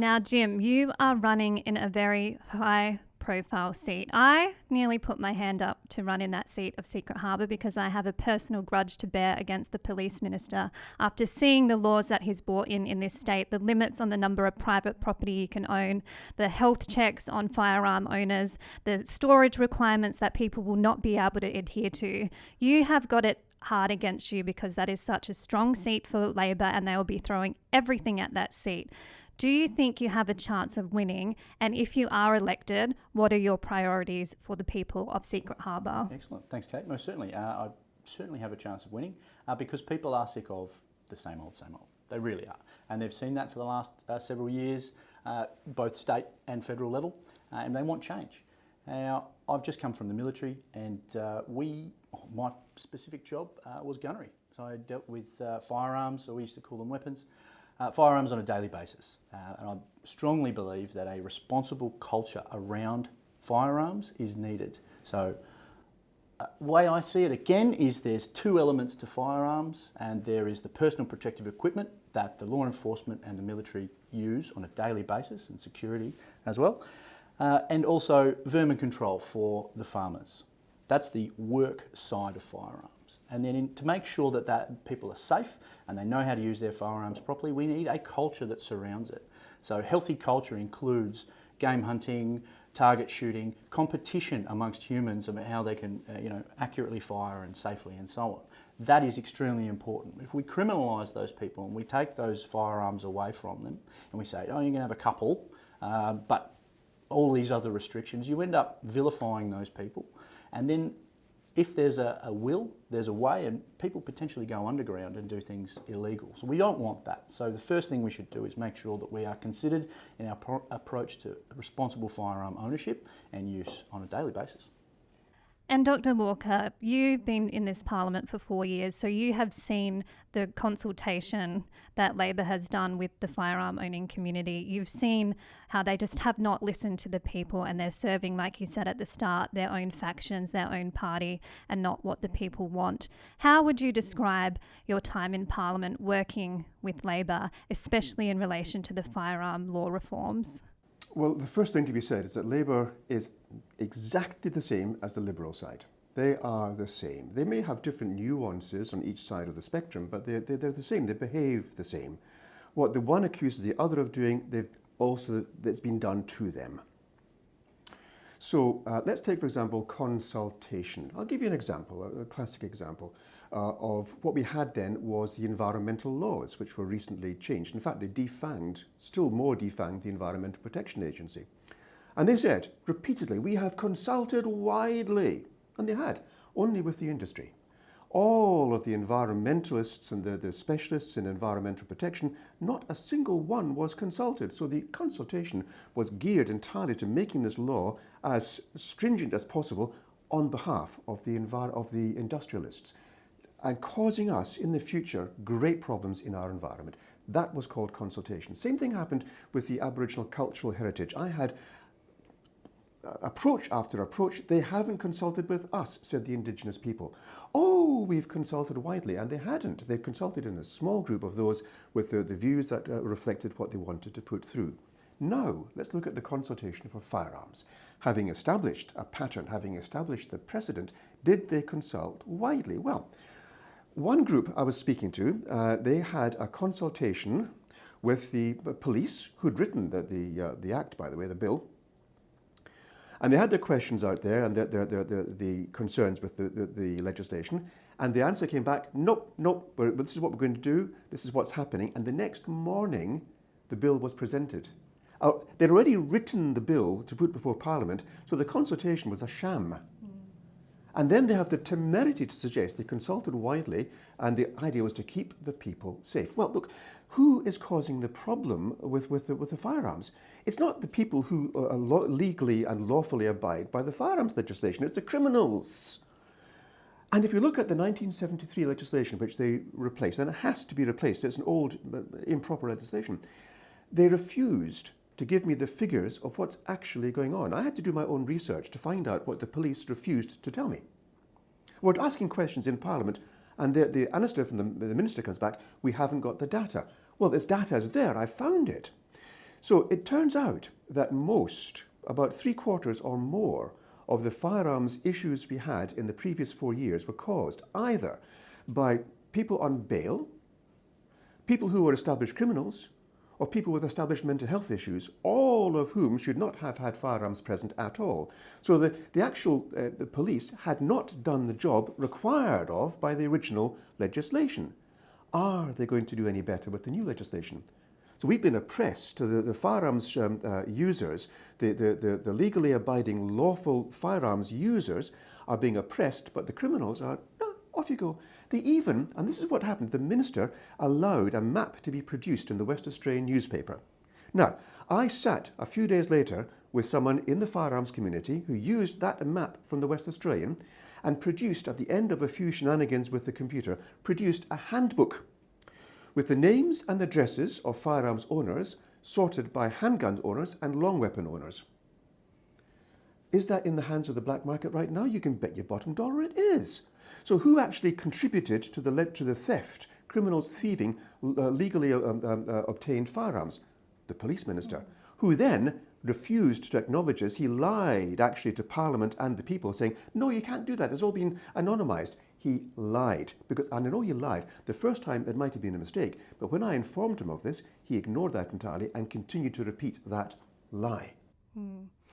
Now, Jim, you are running in a very high profile seat. I nearly put my hand up to run in that seat of Secret Harbour because I have a personal grudge to bear against the police minister after seeing the laws that he's brought in this state, the limits on the number of private property you can own, the health checks on firearm owners, the storage requirements that people will not be able to adhere to. You have got it hard against you because that is such a strong seat for Labor and they will be throwing everything at that seat. Do you think you have a chance of winning? And if you are elected, what are your priorities for the people of Secret Harbour? Excellent. Thanks, Kate. Most certainly. I certainly have a chance of winning because people are sick of the same old, same old. They really are. And they've seen that for the last several years, both state and federal level, and they want change. Now, I've just come from the military and my specific job was gunnery. So I dealt with firearms, or we used to call them weapons. Firearms on a daily basis, and I strongly believe that a responsible culture around firearms is needed. So the way I see it again is there's two elements to firearms, and there is the personal protective equipment that the law enforcement and the military use on a daily basis, and security as well, and also vermin control for the farmers. That's the work side of firearms. And then to make sure that people are safe and they know how to use their firearms properly, we need a culture that surrounds it. So healthy culture includes game hunting, target shooting, competition amongst humans about how they can accurately fire and safely and so on. That is extremely important. If we criminalise those people and we take those firearms away from them and we say, oh, you can have a couple, but all these other restrictions, you end up vilifying those people. And then if there's a will, there's a way, and people potentially go underground and do things illegal. So we don't want that. So the first thing we should do is make sure that we are considered in our approach to responsible firearm ownership and use on a daily basis. And Dr. Walker, you've been in this parliament for 4 years, so you have seen the consultation that Labor has done with the firearm owning community. You've seen how they just have not listened to the people and they're serving, like you said at the start, their own factions, their own party, and not what the people want. How would you describe your time in parliament working with Labor, especially in relation to the firearm law reforms? Well, the first thing to be said is that Labour is exactly the same as the Liberal side. They are the same. They may have different nuances on each side of the spectrum, but they're the same. They behave the same. What the one accuses the other of doing, that's been done to them. So let's take, for example, consultation. I'll give you an example, a classic example of what we had then was the environmental laws, which were recently changed. In fact, they still more defanged the Environmental Protection Agency. And they said repeatedly, we have consulted widely, and they had, only with the industry. All of the environmentalists and the specialists in environmental protection, not a single one was consulted. So the consultation was geared entirely to making this law as stringent as possible on behalf of the industrialists, and causing us in the future great problems in our environment. That was called consultation. Same thing happened with the Aboriginal cultural heritage. I had approach after approach. They haven't consulted with us, said the Indigenous people. Oh, we've consulted widely, and they hadn't. They consulted in a small group of those with the views that reflected what they wanted to put through. Now, let's look at the consultation for firearms. Having established a pattern, having established the precedent, did they consult widely? Well, one group I was speaking to, they had a consultation with the police, who'd written the act, by the way, the bill, and they had their questions out there and the concerns with the legislation, and the answer came back, nope, this is what we're going to do, this is what's happening, and the next morning the bill was presented. They'd already written the bill to put before Parliament, so the consultation was a sham. And then they have the temerity to suggest they consulted widely and the idea was to keep the people safe. Well, look, who is causing the problem with the firearms? It's not the people who legally and lawfully abide by the firearms legislation, it's the criminals. And if you look at the 1973 legislation, which they replaced, and it has to be replaced, it's an old, improper legislation, they refused to give me the figures of what's actually going on. I had to do my own research to find out what the police refused to tell me. We're asking questions in Parliament, and the answer from the minister comes back, we haven't got the data. Well, this data is there, I found it. So it turns out that about 3/4 or more, of the firearms issues we had in the previous 4 years were caused either by people on bail, people who were established criminals, or people with established mental health issues, all of whom should not have had firearms present at all. So the police had not done the job required of by the original legislation. Are they going to do any better with the new legislation? So we've been oppressed. The firearms users, the legally abiding, lawful firearms users are being oppressed, but the criminals are, no, off you go. They even, and this is what happened, the minister allowed a map to be produced in the West Australian newspaper. Now, I sat a few days later with someone in the firearms community who used that map from the West Australian and produced, at the end of a few shenanigans with the computer, produced a handbook with the names and addresses of firearms owners sorted by handgun owners and long weapon owners. Is that in the hands of the black market right now? You can bet your bottom dollar it is. So who actually contributed to the theft, criminals thieving legally obtained firearms? The police minister, who then refused to acknowledge this. He lied actually to Parliament and the people, saying, no, you can't do that, it's all been anonymised. He lied, because, and I know he lied, the first time it might have been a mistake, but when I informed him of this, he ignored that entirely and continued to repeat that lie.